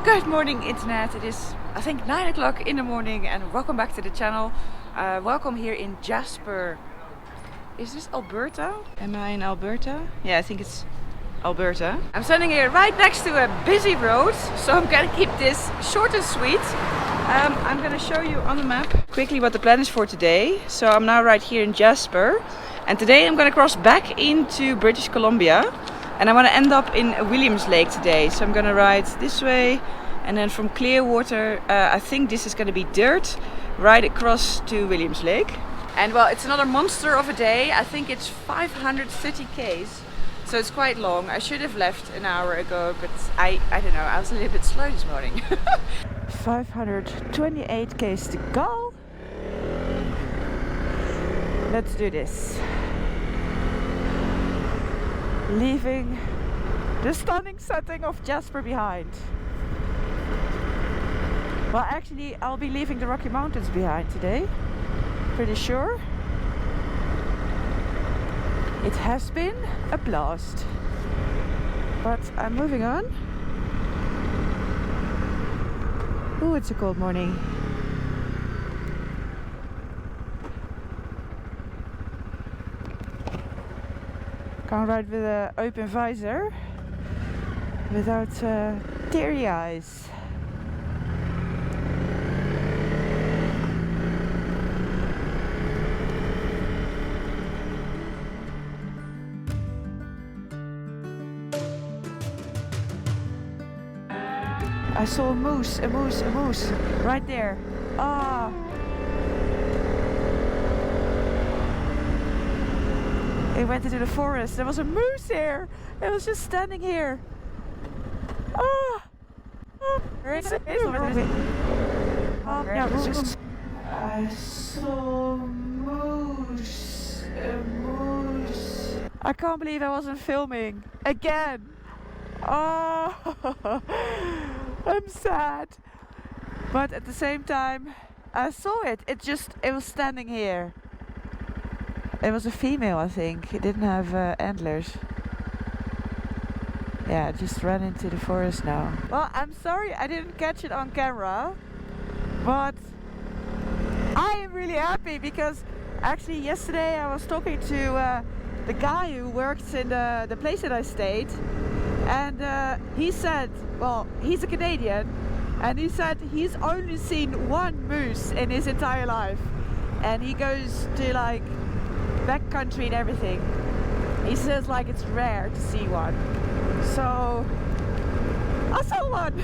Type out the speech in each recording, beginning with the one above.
Good morning internet, it is I think 9 o'clock in the morning and welcome back to the channel. Welcome here in Jasper. Is this Alberta? Am I in Alberta? Yeah, I think it's Alberta. I'm standing here right next to a busy road, so I'm gonna keep this short and sweet. I'm gonna show you on the map quickly what the plan is for today. So I'm now right here in Jasper and today I'm gonna cross back into British Columbia. And I want to end up in Williams Lake today, so I'm going to ride this way and then from Clearwater, I think this is going to be dirt, right across to Williams Lake. And well, it's another monster of a day. I think it's 530 k's, so it's quite long. I should have left an hour ago, but I don't know, I was a little bit slow this morning. 528 k's to go. Let's do this. Leaving the stunning setting of Jasper behind. Well, actually, I'll be leaving the Rocky Mountains behind today. Pretty sure. It has been a blast. But I'm moving on. Ooh, it's a cold morning. Can't ride with an open visor without teary eyes. I saw a moose right there. Ah. It went into the forest. There was a moose here. It was just standing here. Oh. I saw a moose. I can't believe I wasn't filming again. Oh, I'm sad. But at the same time, I saw it. It was standing here. It was a female, I think. It didn't have antlers. Yeah, it just ran into the forest now. Well, I'm sorry I didn't catch it on camera, but I am really happy because actually yesterday I was talking to the guy who works in the place that I stayed, and he said, well, he's a Canadian, and he said he's only seen one moose in his entire life, and he goes to like backcountry and everything. He says like it's rare to see one. So I saw one.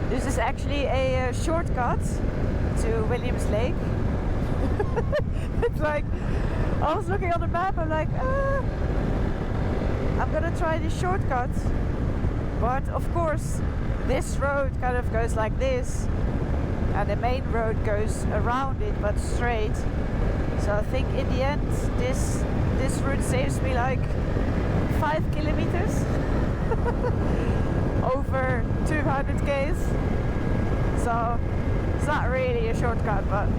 This is actually a shortcut to Williams Lake. It's like, I was looking on the map, I'm like, I'm gonna try this shortcut. But of course, this road kind of goes like this, and the main road goes around it, but straight. So I think in the end, this route saves me like 5 kilometers over 200 k's. So it's not really a shortcut, but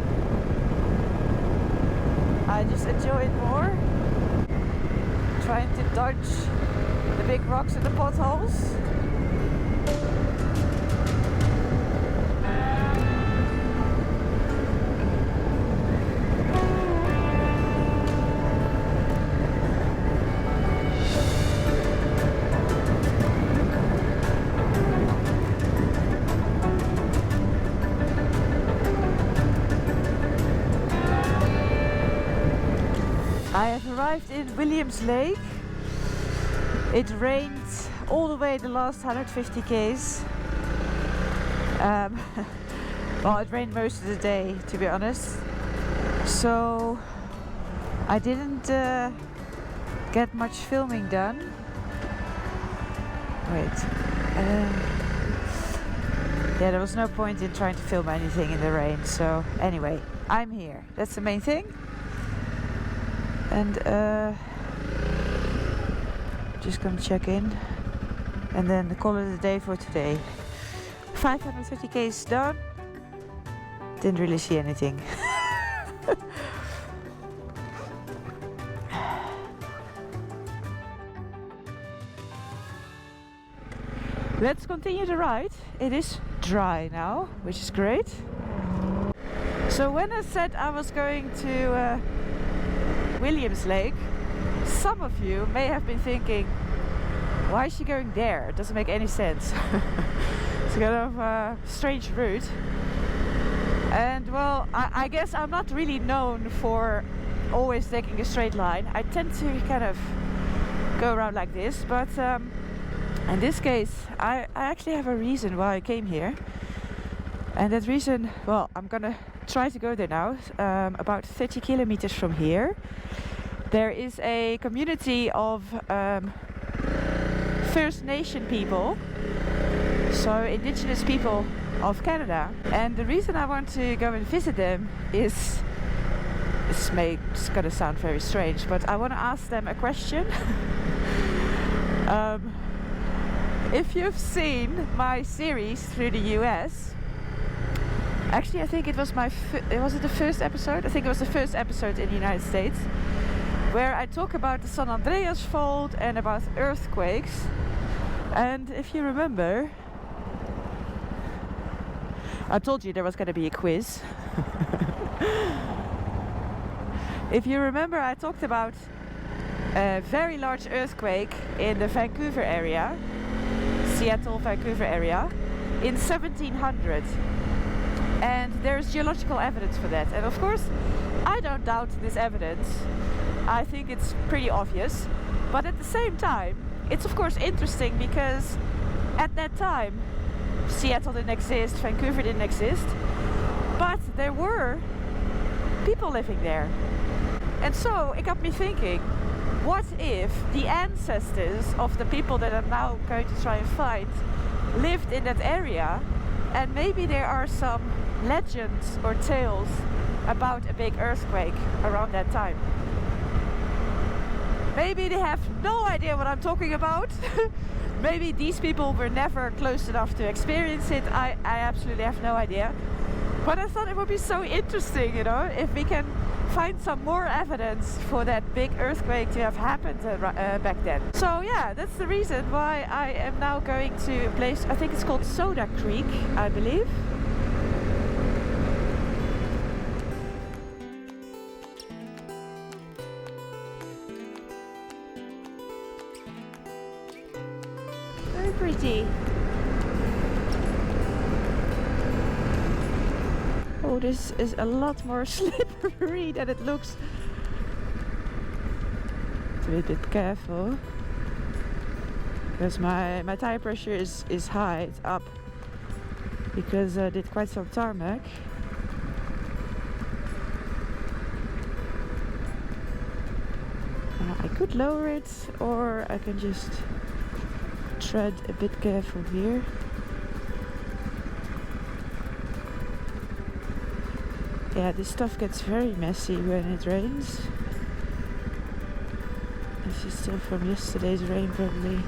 I just enjoy it more. Trying to dodge the big rocks and the potholes. I have arrived in Williams Lake. It rained all the way the last 150 k's. Well, it rained most of the day, to be honest. So I didn't get much filming done. Wait. Yeah, there was no point in trying to film anything in the rain. So anyway, I'm here. That's the main thing. And just gonna check in and then call it a day for today. 550 k's done. Didn't really see anything. Let's continue the ride. It is dry now, which is great. So when I said I was going to Williams Lake, some of you may have been thinking, why is she going there? It doesn't make any sense. It's kind of a strange route. And well, I guess I'm not really known for always taking a straight line. I tend to kind of go around like this, but in this case I actually have a reason why I came here. And that reason, well, I'm gonna try to go there now. About 30 kilometers from here there is a community of First Nation people, so indigenous people of Canada. And the reason I want to go and visit them is, it's gonna sound very strange, but I want to ask them a question. If you've seen my series through the US, actually I think it was was it the first episode? I think it was the first episode in the United States, where I talk about the San Andreas Fault and about earthquakes. And if you remember, I told you there was going to be a quiz. If you remember, I talked about a very large earthquake in the Vancouver area, Seattle, Vancouver area, in 1700. And there's geological evidence for that. And of course, I don't doubt this evidence. I think it's pretty obvious. But at the same time, it's of course interesting because at that time, Seattle didn't exist, Vancouver didn't exist, but there were people living there. And so it got me thinking, what if the ancestors of the people that I'm now going to try and find lived in that area, and maybe there are some legends or tales about a big earthquake around that time. Maybe they have no idea what I'm talking about. Maybe these people were never close enough to experience it. I absolutely have no idea. But I thought it would be so interesting, you know, if we can find some more evidence for that big earthquake to have happened back then. So yeah, that's the reason why I am now going to a place, I think it's called Soda Creek, I believe. Very pretty. Oh, this is a lot more slippery than it looks. To be a bit careful, because my tire pressure is high, it's up, because I did quite some tarmac. I could lower it, or I can just tread a bit careful here. Yeah, this stuff gets very messy when it rains. This is still from yesterday's rain, probably.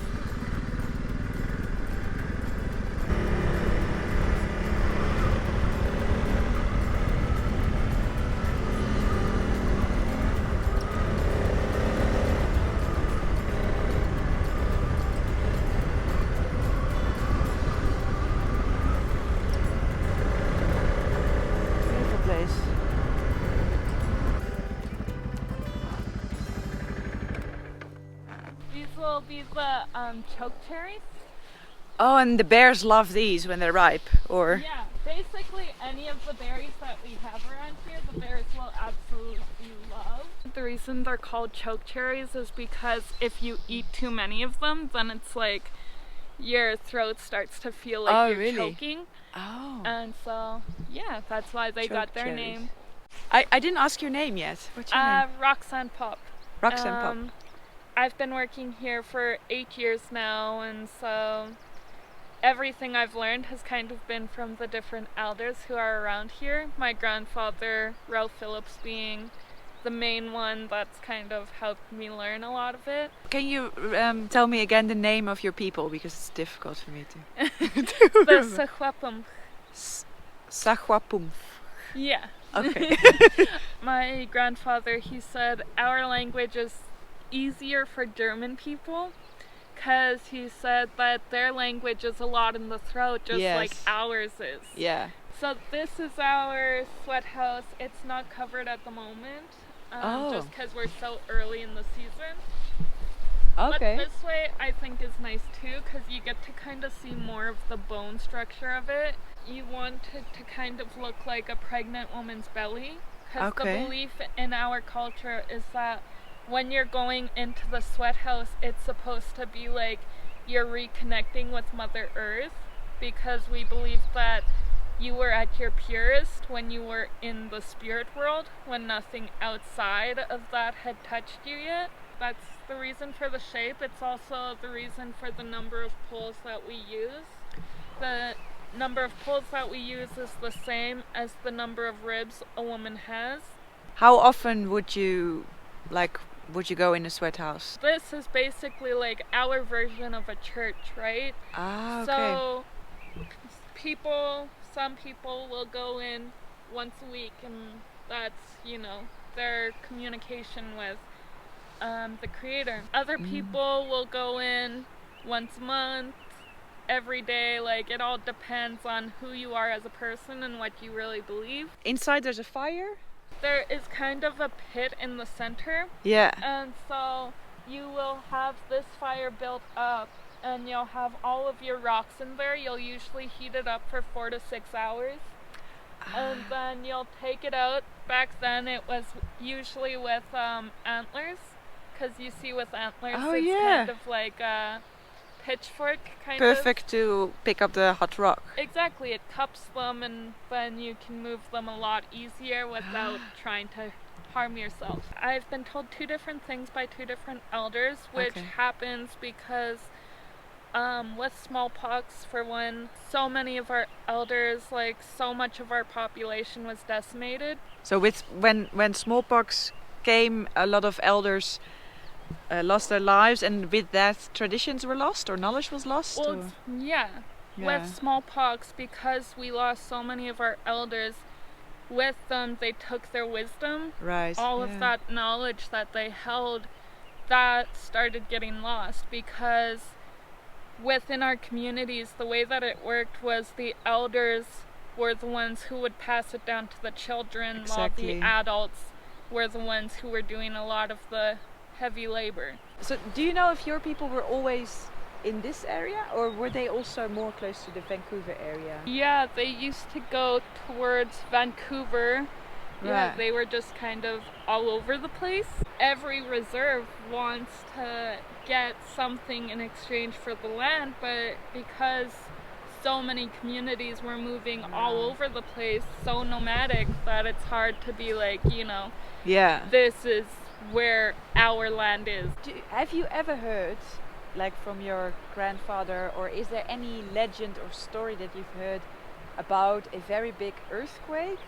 Will be the choke cherries. Oh, and the bears love these when they're ripe, or? Yeah, basically any of the berries that we have around here, the bears will absolutely love. The reason they're called choke cherries is because if you eat too many of them, then it's like your throat starts to feel like you're choking. Oh. And so, yeah, that's why they got their name. I didn't ask your name yet. What's your name? Roxanne Pop. Roxanne Pop. I've been working here for 8 years now, and so everything I've learned has kind of been from the different elders who are around here. My grandfather, Ralph Phillips, being the main one that's kind of helped me learn a lot of it. Can you tell me again the name of your people, because it's difficult for me to The Sahuapum. Sahuapum. Yeah. Okay. My grandfather, he said our language is easier for German people because he said that their language is a lot in the throat, just like Yes. ours is. Yeah. So this is our sweat house. It's not covered at the moment, Oh. just because we're so early in the season. Okay. But this way I think is nice too, because you get to kind of see more of the bone structure of it. You want it to kind of look like a pregnant woman's belly, because the Okay. belief in our culture is that when you're going into the sweat house, it's supposed to be like you're reconnecting with Mother Earth, because we believe that you were at your purest when you were in the spirit world, when nothing outside of that had touched you yet. That's the reason for the shape. It's also the reason for the number of poles that we use. The number of poles that we use is the same as the number of ribs a woman has. How often would you go in a sweat house? This is basically like our version of a church, right? Ah, okay. So some people will go in once a week, and that's, their communication with the creator. Other people will go in once a month, every day. Like, it all depends on who you are as a person and what you really believe. Inside there's a fire? There is kind of a pit in the center, Yeah. and so you will have this fire built up, and you'll have all of your rocks in there. You'll usually heat it up for 4 to 6 hours, and then you'll take it out. Back then it was usually with antlers, because you see with antlers it's kind of like a pitchfork kind of. Perfect to pick up the hot rock. Exactly, it cups them, and then you can move them a lot easier without trying to harm yourself. I've been told 2 different things by 2 different elders, which happens because with smallpox, for one, so many of our elders, like so much of our population was decimated. So when smallpox came, a lot of elders lost their lives, and with that traditions were lost or knowledge was lost? Well, yeah. With smallpox, because we lost so many of our elders, with them they took their wisdom, right, all of that knowledge that they held, that started getting lost, because within our communities the way that it worked was the elders were the ones who would pass it down to the children, while the adults were the ones who were doing a lot of the heavy labor. So do you know if your people were always in this area, or were they also more close to the Vancouver area? Yeah, they used to go towards Vancouver. Yeah, they were just kind of all over the place. Every reserve wants to get something in exchange for the land, but because so many communities were moving all over the place, so nomadic, that it's hard to be like, this is where our land is. Have you ever heard, like from your grandfather, or is there any legend or story that you've heard about a very big earthquake?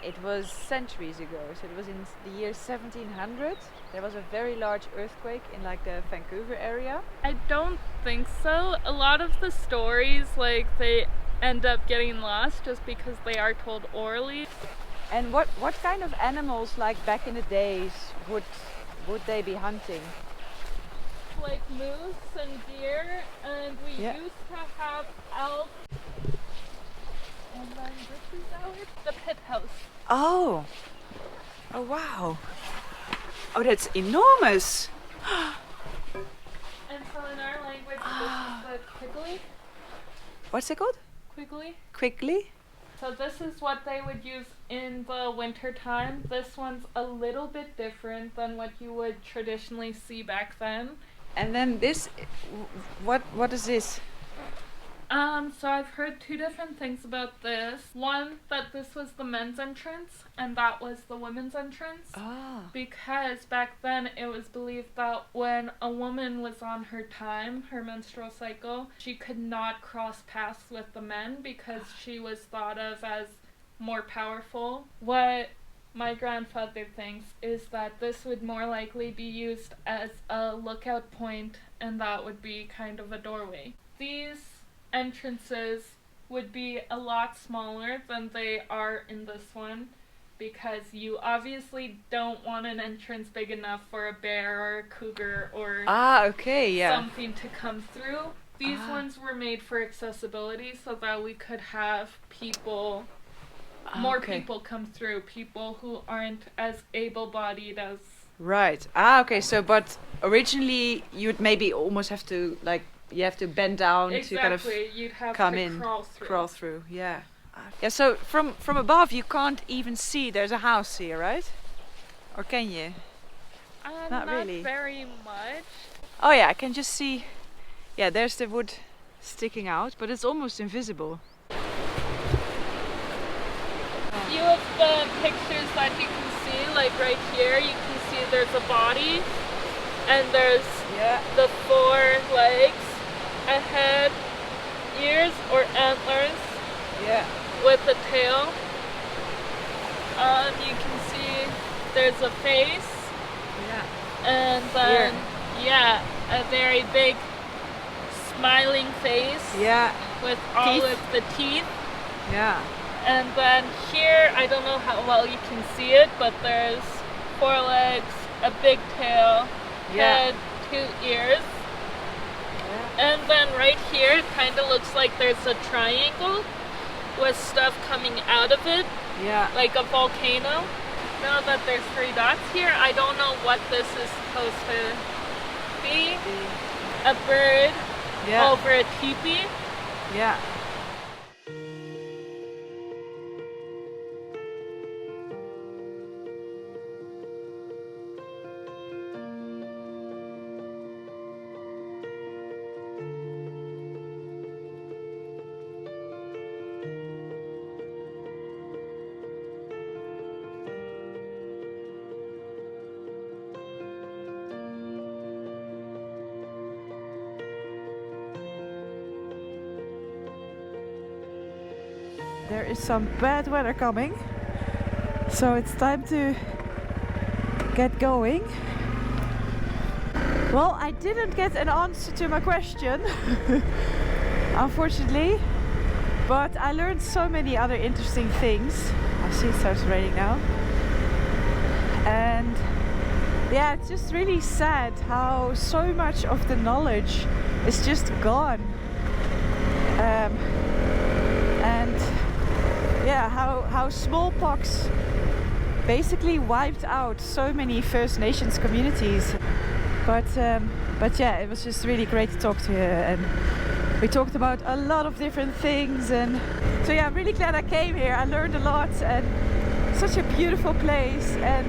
It was centuries ago, so it was in the year 1700. There was a very large earthquake in like the Vancouver area. I don't think so. A lot of the stories, like, they end up getting lost just because they are told orally. And what kind of animals, like back in the days, would they be hunting? Like moose and deer, and we used to have elk. And then this is the pit house. Oh wow. Oh, that's enormous. And so in our language, this is the quigley. What's it called? Quigley. Quigley? So this is what they would use in the winter time. This one's a little bit different than what you would traditionally see back then. And then this, what is this? So I've heard 2 different things about this. One, that this was the men's entrance, and that was the women's entrance. Because back then it was believed that when a woman was on her time, her menstrual cycle, she could not cross paths with the men because she was thought of as more powerful. What my grandfather thinks is that this would more likely be used as a lookout point, and that would be kind of a doorway. These entrances would be a lot smaller than they are in this one, because you obviously don't want an entrance big enough for a bear or a cougar or Okay, yeah. something to come through. These ones were made for accessibility so that we could have people, more people come through, people who aren't as able-bodied as... Right. Okay, so but originally you'd maybe almost have to, like, you have to bend down to kind of you'd have come to in, crawl through. Yeah. Yeah, so from above you can't even see there's a house here, right? Or can you? Not really. Very much. Oh yeah, I can just see, yeah, there's the wood sticking out, but it's almost invisible. Few of the pictures that you can see, like right here, you can see there's a body, and there's the 4 legs, a head, ears or antlers, with a tail. You can see there's a face, and then a very big smiling face, with all of the teeth. And then here, I don't know how well you can see it, but there's 4 legs, a big tail, head, 2 ears. And then right here, it kind of looks like there's a triangle with stuff coming out of it, like a volcano. Now that there's 3 dots here, I don't know what this is supposed to be. A bird over a teepee. There is some bad weather coming, so it's time to get going. Well, I didn't get an answer to my question, unfortunately, but I learned so many other interesting things. I see it starts raining now. And yeah, it's just really sad how so much of the knowledge is just gone. And yeah, how smallpox basically wiped out so many First Nations communities. But yeah, it was just really great to talk to her, and we talked about a lot of different things. And so yeah, I'm really glad I came here. I learned a lot, and such a beautiful place and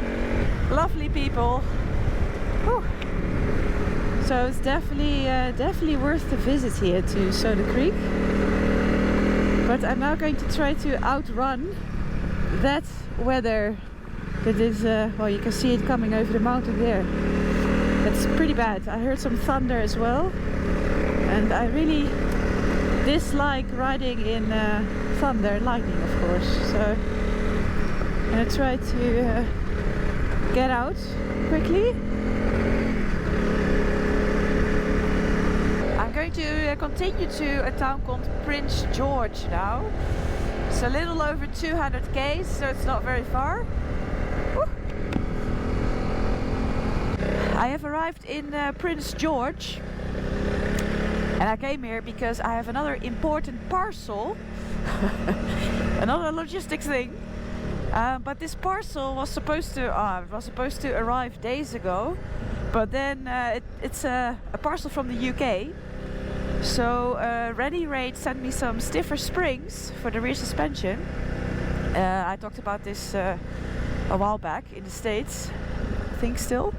lovely people. Whew. So it's definitely worth the visit here to Soda Creek. But I'm now going to try to outrun that weather that is, well, you can see it coming over the mountain there. It's pretty bad. I heard some thunder as well, and I really dislike riding in thunder and lightning, of course. So I'm gonna try to get out quickly. I'm going to continue to a town called Prince George now. It's a little over 200 k's, so it's not very far. Woo. I have arrived in Prince George, and I came here because I have another important parcel, another logistics thing. But this parcel was supposed to arrive days ago, but then it's a parcel from the UK. So Ready Rate sent me some stiffer springs for the rear suspension. I talked about this a while back in the States, I think still.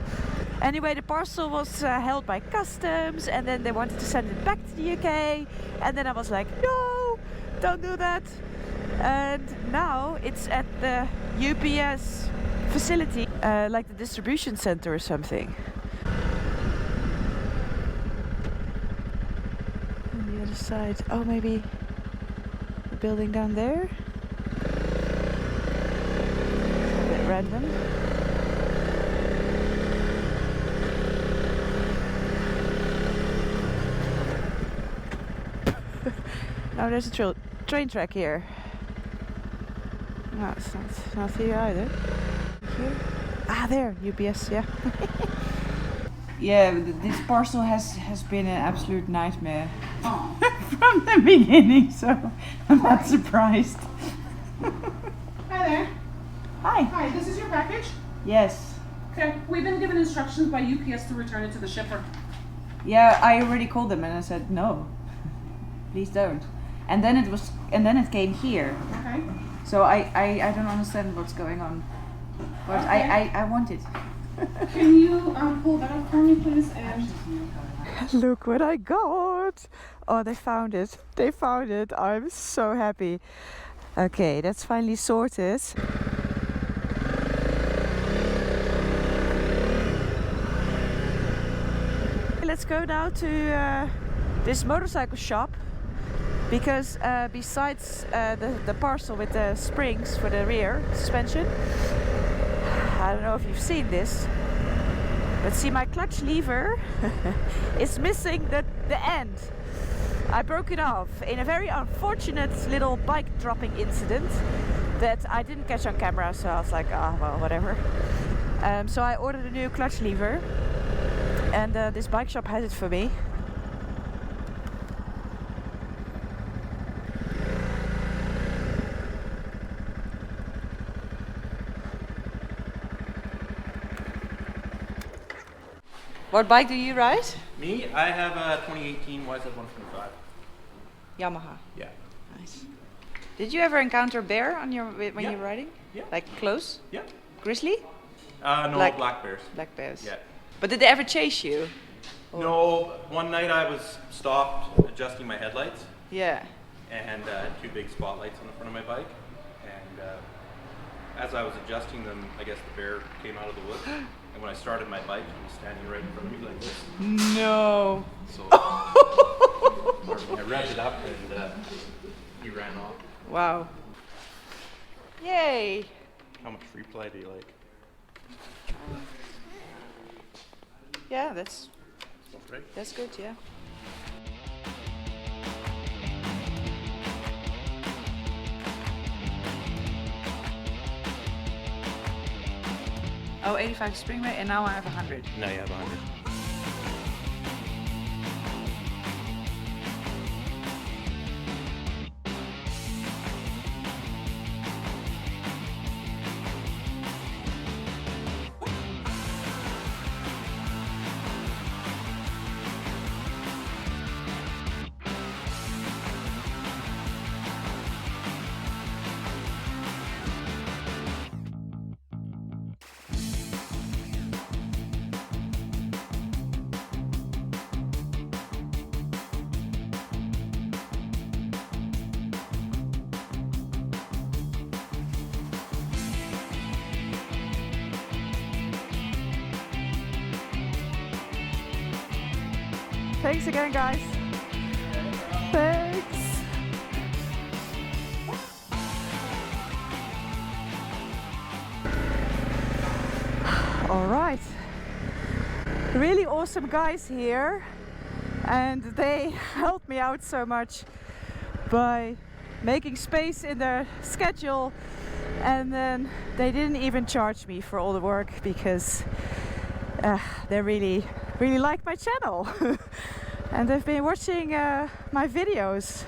Anyway, the parcel was held by customs, and then they wanted to send it back to the UK, and then I was like, no, don't do that. And now it's at the UPS facility, like the distribution center or something. On the other side, oh, maybe the building down there. A bit random. Now there's a train track here. No, it's not here either. Here? Ah, there, UPS, yeah. Yeah, this parcel has been an absolute nightmare from the beginning, so I'm not surprised. Hi there. Hi. Hi, this is your package? Yes. Okay, we've been given instructions by UPS to return it to the shipper. Yeah, I already called them and I said no. Please don't. And then it came here. Okay. So I don't understand what's going on. But Okay. I want it. Can you pull that up for me, please? And Look what I got! Oh, they found it. They found it. I'm so happy. Okay, that's finally sorted. Let's go now to this motorcycle shop because besides the parcel with the springs for the rear suspension, I don't know if you've seen this, but see, my clutch lever is missing the end. I broke it off in a very unfortunate little bike dropping incident that I didn't catch on camera, so I was like, ah, well, whatever. So I ordered a new clutch lever, and this bike shop has it for me. What bike do you ride? Me, I have a 2018 YZ125. Yamaha. Yeah. Nice. Did you ever encounter bear on your when Yeah. you're riding? Yeah. Like close? Yeah. Grizzly? No, Black- black bears. Black bears. Yeah. But did they ever chase you? No, one night I was stopped adjusting my headlights Yeah. and two big spotlights on the front of my bike. And as I was adjusting them, I guess the bear came out of the woods. And when I started my bike, he was standing right in front of me like this. No. So I revved it up and he ran off. Wow. Yay. How much free play do you like? Yeah, that's Right? good, yeah. Oh, 85 Springway, and now I have 100. Now you have 100. Thanks again, guys. Thanks. All right. Really awesome guys here, and they helped me out so much by making space in their schedule, and then they didn't even charge me for all the work because they really like my channel and they've been watching my videos,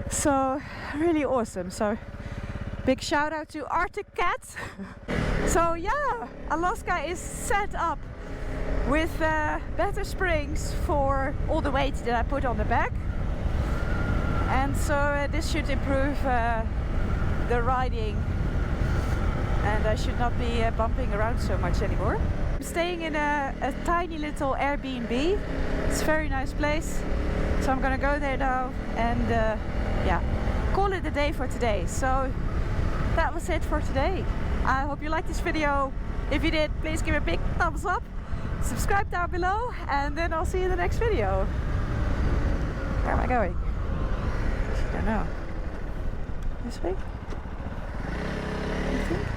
so really awesome. So big shout out to Arctic Cat. So yeah, Alaska is set up with better springs for all the weight that I put on the back, and so this should improve the riding, and I should not be bumping around so much anymore. I'm staying in a tiny little Airbnb. It's a very nice place, so I'm gonna go there now and yeah, call it a day for today. So that was it for today. I hope you liked this video. If you did, please give it a big thumbs up, subscribe down below, and then I'll see you in the next video. Where am I going? I don't know. This way? You think?